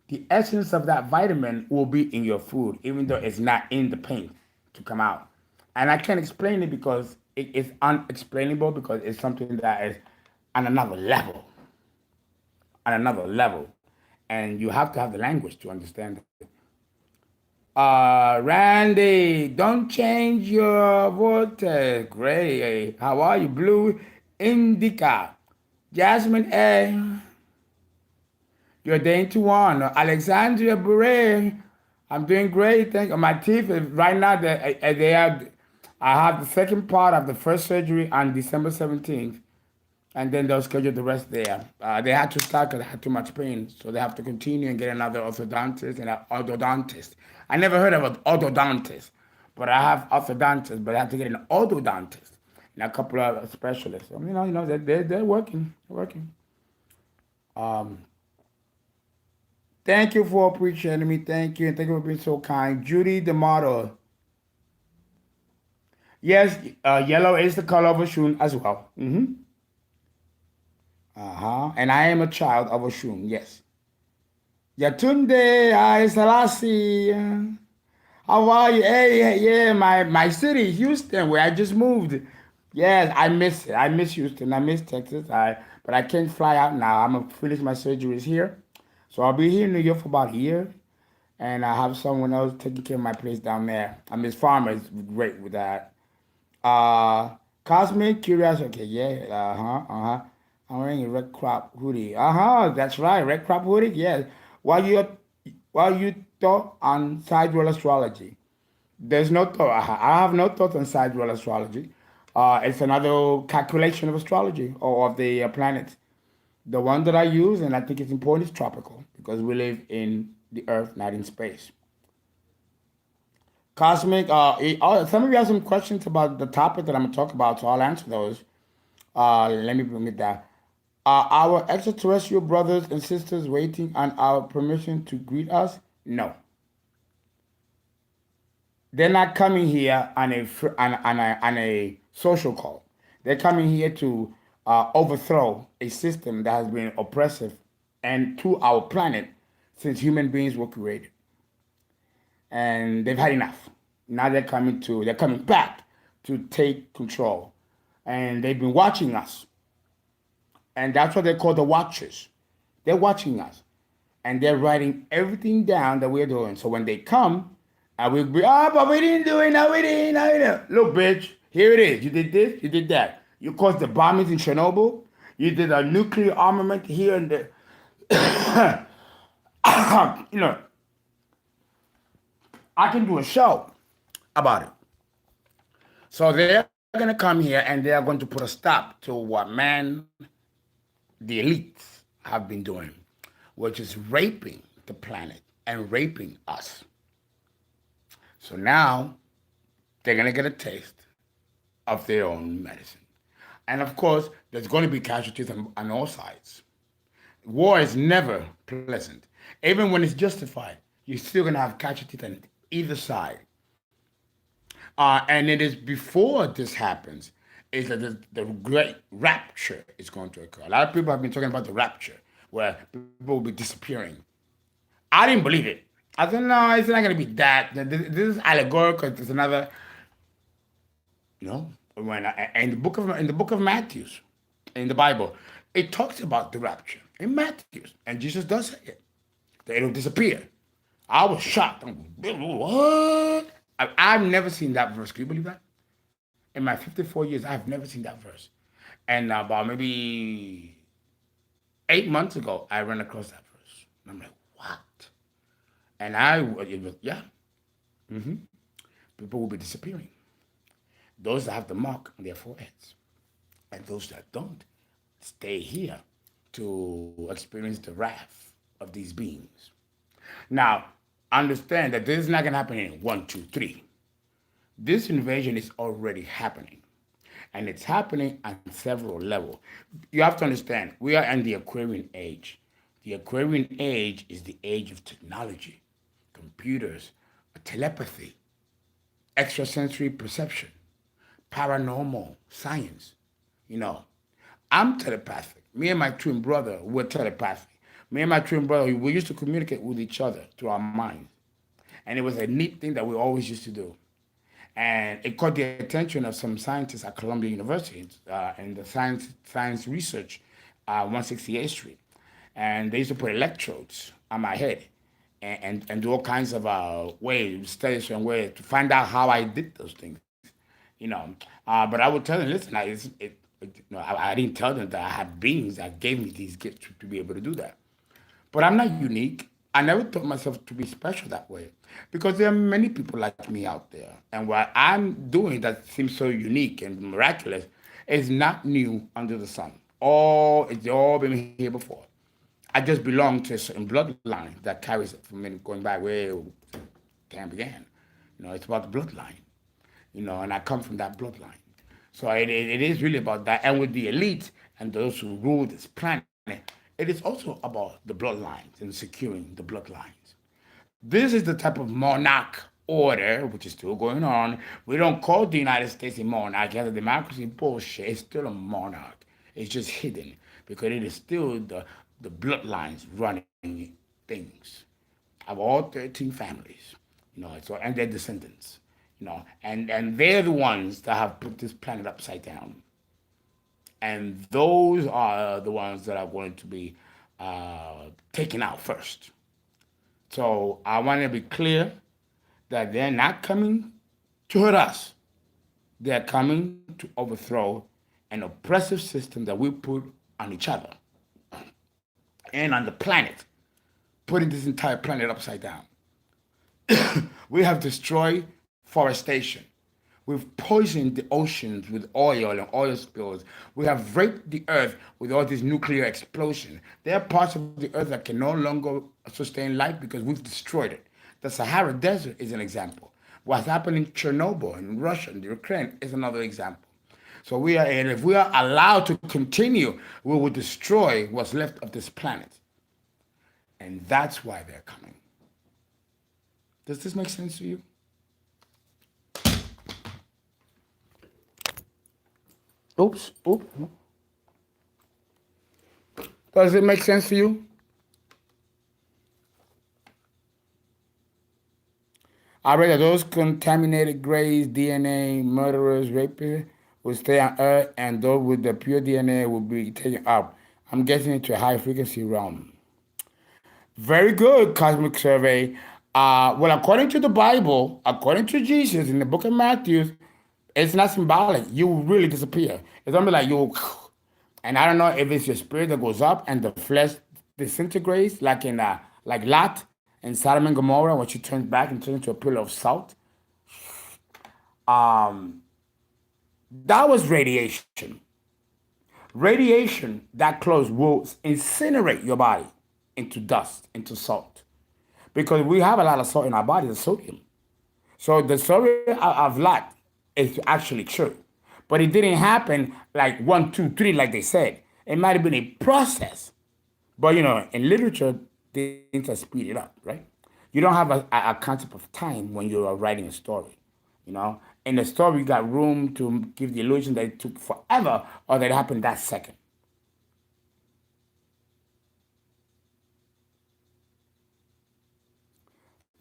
the essence of that vitamin will be in your food, even though it's not in the paint to come out. And I can't explain it because it's unexplainable because it's something that is on another level, on another level. And you have to have the language to understand it. Randy, don't change your voice. Gray. How are you? Blue Indica. Jasmine A. You're day to one. Alexandria Bure. I'm doing great. Thank you. My teeth is right now they are. I have the second part of the first surgery on December 17th, and then they'll schedule the rest there. They had to start because I had too much pain, so they have to continue and get another orthodontist and an orthodontist. I never heard of an orthodontist, but I have orthodontist, but I have to get an orthodontist and a couple of specialists. So, they're working. They're working. Thank you for appreciating me. Thank you. And thank you for being so kind. Judy the model. Yes, yellow is the color of Oshun as well. And I am a child of Oshun, yes. Yatunde, I Selassie. How are you? Hey, yeah, my city, Houston, where I just moved. Yes, I miss it. I miss Houston. I miss Texas. But I can't fly out now. I'm gonna finish my surgeries here. So I'll be here in New York for about a year. And I have someone else taking care of my place down there. Miss Farmer is great with that. Cosmic Curiosity. Okay, yeah. I'm wearing a red crop hoodie. That's right. Red crop hoodie. Yes. While you thought on sidewall astrology, there's no thought. I have no thought on sidewall astrology. It's another calculation of astrology or of the planets. The one that I use, and I think it's important, is tropical because we live in the Earth, not in space. Cosmic. Some of you have some questions about the topic that I'm going to talk about, so I'll answer those. Let me bring it down. Are our extraterrestrial brothers and sisters waiting on our permission to greet us? No. They're not coming here on a social call. They're coming here to overthrow a system that has been oppressive and to our planet since human beings were created. And they've had enough. Now they're coming back to take control. And they've been watching us. And that's what they call the watchers. They're watching us. And they're writing everything down that we're doing. So when they come, I will be, but we didn't do it, no, we didn't, no, we didn't. Look, bitch, here it is. You did this, you did that. You caused the bombings in Chernobyl. You did a nuclear armament here and there. I can do a show about it. So they're going to come here and they are going to put a stop to what the elites have been doing, which is raping the planet and raping us. So now they're going to get a taste of their own medicine. And of course, there's going to be casualties on all sides. War is never pleasant. Even when it's justified, you're still going to have casualties on either side. And it is before this happens, is that the great rapture is going to occur. A lot of people have been talking about the rapture, where people will be disappearing. I didn't believe it. I said, no, it's not going to be that. This is allegorical. There's another, when in the book of Matthew, in the Bible, it talks about the rapture in Matthew, and Jesus does say it. That it'll disappear. I was shocked. What? I've never seen that verse. Can you believe that? In my 54 years, I've never seen that verse. And about maybe 8 months ago, I ran across that verse. And I'm like, what? And yeah. Mm-hmm. People will be disappearing. Those that have the mark on their foreheads. And those that don't stay here to experience the wrath of these beings. Now, understand that this is not going to happen in 1, 2, 3. This invasion is already happening. And it's happening on several levels. You have to understand, we are in the Aquarian age. The Aquarian age is the age of technology, computers, telepathy, extrasensory perception, paranormal science. I'm telepathic. Me and my twin brother were telepathic. Me and my twin brother, we used to communicate with each other through our minds. And it was a neat thing that we always used to do. And it caught the attention of some scientists at Columbia University in the science research 168th Street. And they used to put electrodes on my head and do all kinds of ways, studies and ways to find out how I did those things. But I would tell them, listen, I didn't tell them that I had beings that gave me these gifts to be able to do that. But I'm not unique. I never thought myself to be special that way because there are many people like me out there. And what I'm doing that seems so unique and miraculous is not new under the sun. It's all been here before. I just belong to a certain bloodline that carries it from going back where time began. It's about the bloodline. And I come from that bloodline. So it is really about that. And with the elite and those who rule this planet, it is also about the bloodlines and securing the bloodlines. This is the type of monarch order, which is still going on. We don't call the United States a monarch. It has a democracy bullshit. It's still a monarch. It's just hidden because it is still the bloodlines running things of all 13 families, and their descendants. And they're the ones that have put this planet upside down. And those are the ones that are going to be taken out first. So I want to be clear that they're not coming to hurt us. They're coming to overthrow an oppressive system that we put on each other and on the planet, putting this entire planet upside down. We have destroyed forestation. We've poisoned the oceans with oil and oil spills. We have raped the earth with all these nuclear explosions. There are parts of the earth that can no longer sustain life because we've destroyed it. The Sahara Desert is an example. What's happened in Chernobyl, in Russia, in Ukraine is another example. So if we are allowed to continue, we will destroy what's left of this planet. And that's why they're coming. Does this make sense to you? Oops. Does it make sense to you? I read that those contaminated grays, DNA, murderers, rapists will stay on Earth, and those with the pure DNA will be taken up. I'm getting into a high frequency realm. Very good, Cosmic Survey. Well, according to the Bible, according to Jesus in the book of Matthew, it's not symbolic. You will really disappear. It's only like you, and I don't know if it's your spirit that goes up and the flesh disintegrates, like in like Lot in Sodom and Gomorrah, when she turns back and turns into a pillar of salt. That was radiation. Radiation that close will incinerate your body into dust, into salt, because we have a lot of salt in our body, the sodium. So the story of Lot is actually true. But it didn't happen like 1, 2, 3, like they said. It might have been a process. But in literature, things are speeded up, right? You don't have a concept of time when you are writing a story. In the story, you got room to give the illusion that it took forever or that it happened that second.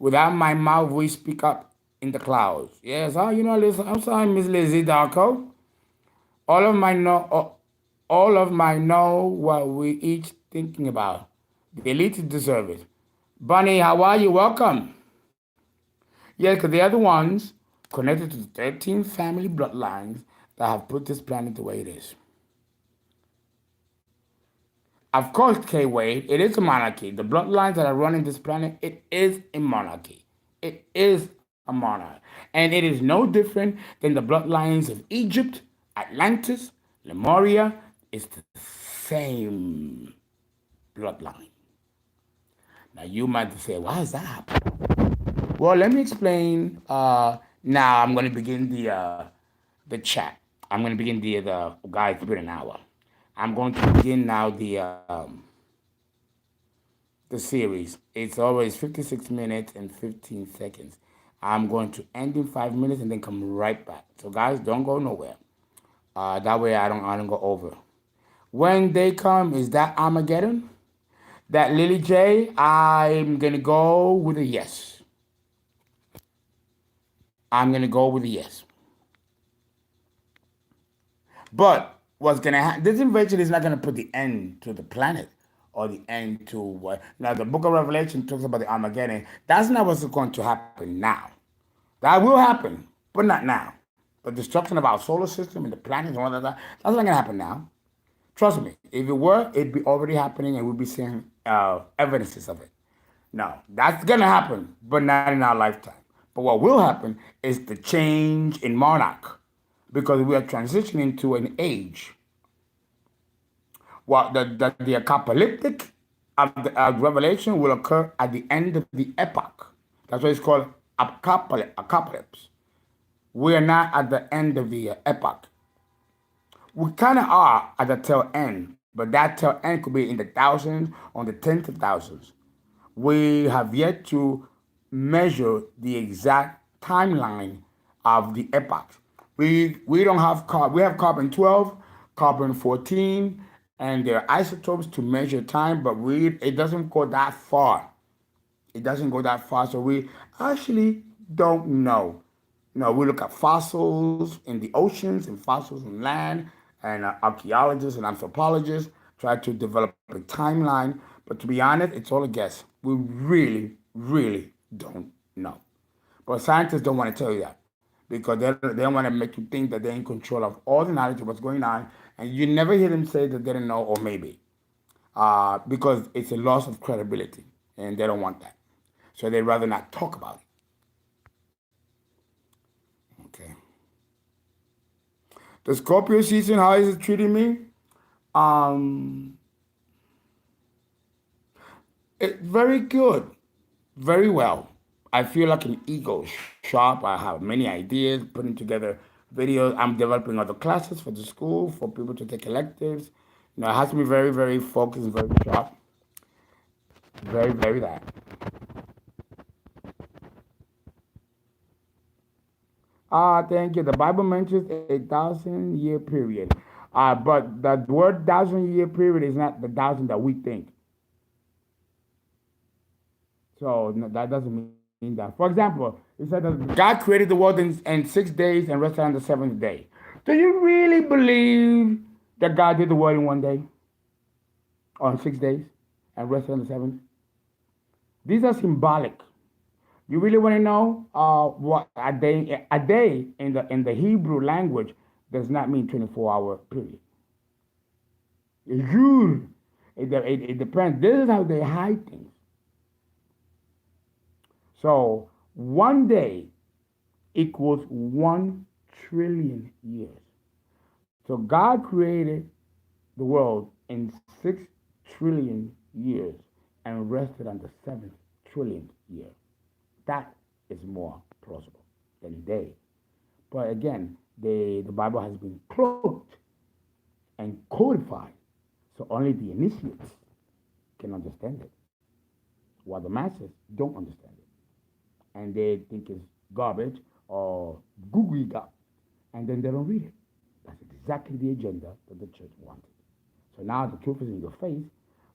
Without my mouth, we speak up in the clouds. Yes, listen, I'm sorry, Miss Lizzie Darko. All of my know what we each thinking about. The elite deserve it. Bunny, how are you? Welcome. Yeah, because they are the ones connected to the 13 family bloodlines that have put this planet the way it is. Of course, K Wade, it is a monarchy. The bloodlines that are running this planet, it is a monarchy. It is a monarch. And it is no different than the bloodlines of Egypt, Atlantis, Lemuria. It's the same bloodline. Now, you might say, why is that happening? Well, let me explain. Now, I'm going to begin the chat. I'm going to begin the guide. It's been an hour. I'm going to begin now the series. It's always 56 minutes and 15 seconds. I'm going to end in 5 minutes and then come right back. So guys, don't go nowhere. That way I don't go over. When they come, is that Armageddon? That Lily J, I'm gonna go with a yes. I'm gonna go with a yes. But what's gonna happen? This invasion is not gonna put the end to the planet or the end to what. Now the Book of Revelation talks about the Armageddon. That's not what's going to happen now. That will happen, but not now. The destruction of our solar system and the planets and all that, that's not gonna happen now. Trust me. If it were, it'd be already happening, and we'd be seeing evidences of it. No, that's gonna happen, but not in our lifetime. But what will happen is the change in monarch, because we are transitioning to an age. Well, the apocalyptic of the Revelation will occur at the end of the epoch. That's why it's called apocalypse. We are not at the end of the epoch. We kind of are at the tail end, but that tail end could be in the thousands, on the tens of thousands. We have yet to measure the exact timeline of the epoch. We don't have we have carbon 12, carbon 14, and there are isotopes to measure time, but it doesn't go that far. It doesn't go that far, so we actually don't know. We look at fossils in the oceans and fossils in land, and archaeologists and anthropologists try to develop a timeline. But to be honest, it's all a guess. We really, really don't know. But scientists don't want to tell you that because they don't want to make you think that they're in control of all the knowledge of what's going on, and you never hear them say that they don't know or maybe, because it's a loss of credibility, and they don't want that. So they'd rather not talk about it. Okay. The Scorpio season, how is it treating me? It's very good, very well. I feel like an ego sharp. I have many ideas, putting together videos. I'm developing other classes for the school for people to take electives. It has to be very, very focused and very sharp. Very, very that. Thank you. The Bible mentions 1,000-year period. But the word 1,000-year period is not the 1,000 that we think. So no, that doesn't mean that. For example, it said that God created the world in 6 days and rested on the seventh day. Do you really believe that God did the world in one day? Or in 6 days and rested on the seventh? These are symbolic. You really want to know what a day in the Hebrew language does not mean 24-hour period. It's huge. It depends. This is how they hide things. So 1 day equals 1 trillion years. So God created the world in 6 trillion years and rested on the 7th trillion year. That is more plausible than day. But again, the Bible has been cloaked and codified, so only the initiates can understand it, while the masses don't understand it, and they think it's garbage or googly gap, and then they don't read it. That's exactly the agenda that the church wanted. So now the truth is in your face,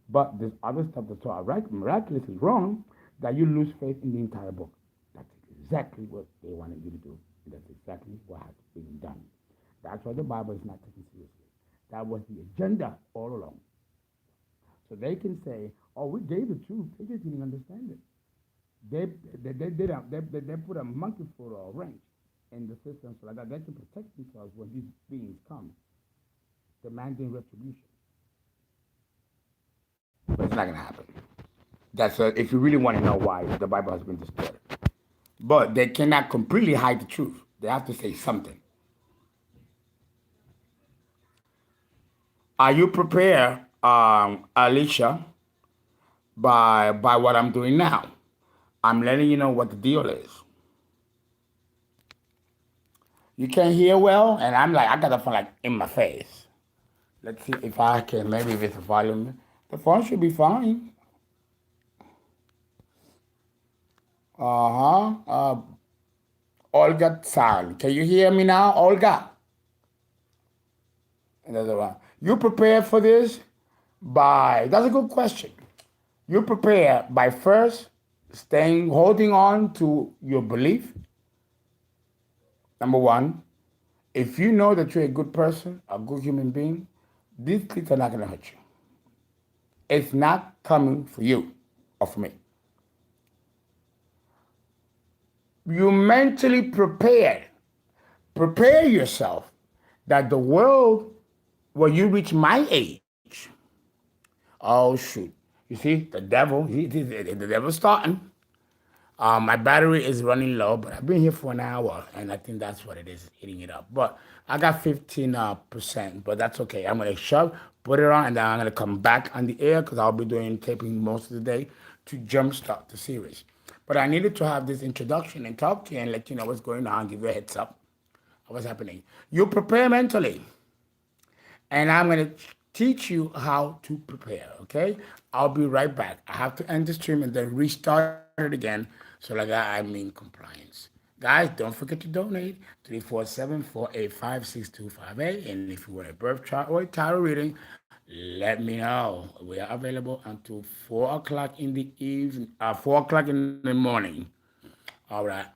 but there's other stuff that's so miraculous is wrong that you lose faith in the entire book. That's exactly what they wanted you to do. And that's exactly what has been done. That's why the Bible is not taken seriously. That was the agenda all along. So they can say, "Oh, we gave the truth. They just didn't understand it. They put a monkey foot or a wrench in the system so that they can protect themselves when these beings come, demanding retribution." But it's not going to happen. That's if you really want to know why the Bible has been distorted. But they cannot completely hide the truth. They have to say something. Are you prepared, Alicia, by what I'm doing now? I'm letting you know what the deal is. You can't hear well, and I'm like, I got the phone like in my face. Let's see if I can, maybe if it's a volume. The phone should be fine. Olga sound. Can you hear me now, Olga? Another one. You prepared for this by, that's a good question. You prepare by first holding on to your belief. Number one, if you know that you're a good person, a good human being, these things are not going to hurt you. It's not coming for you or for me. You mentally prepare yourself that the world, when you reach my age, oh shoot, you see, the devil's starting. My battery is running low, but I've been here for an hour, and I think that's what it is, eating it up. But I got 15%, but that's okay. I'm going to put it on, and then I'm going to come back on the air because I'll be doing taping most of the day to jumpstart the series. But I needed to have this introduction and talk to you and let you know what's going on, give you a heads up of what's happening. You prepare mentally, and I'm going to teach you how to prepare, okay? I'll be right back. I have to end the stream and then restart it again so like I'm in compliance. Guys, don't forget to donate 347-485-6258. And if you want a birth chart or a tarot reading, let me know. We are available until 4 o'clock in the evening, 4 o'clock in the morning. All right.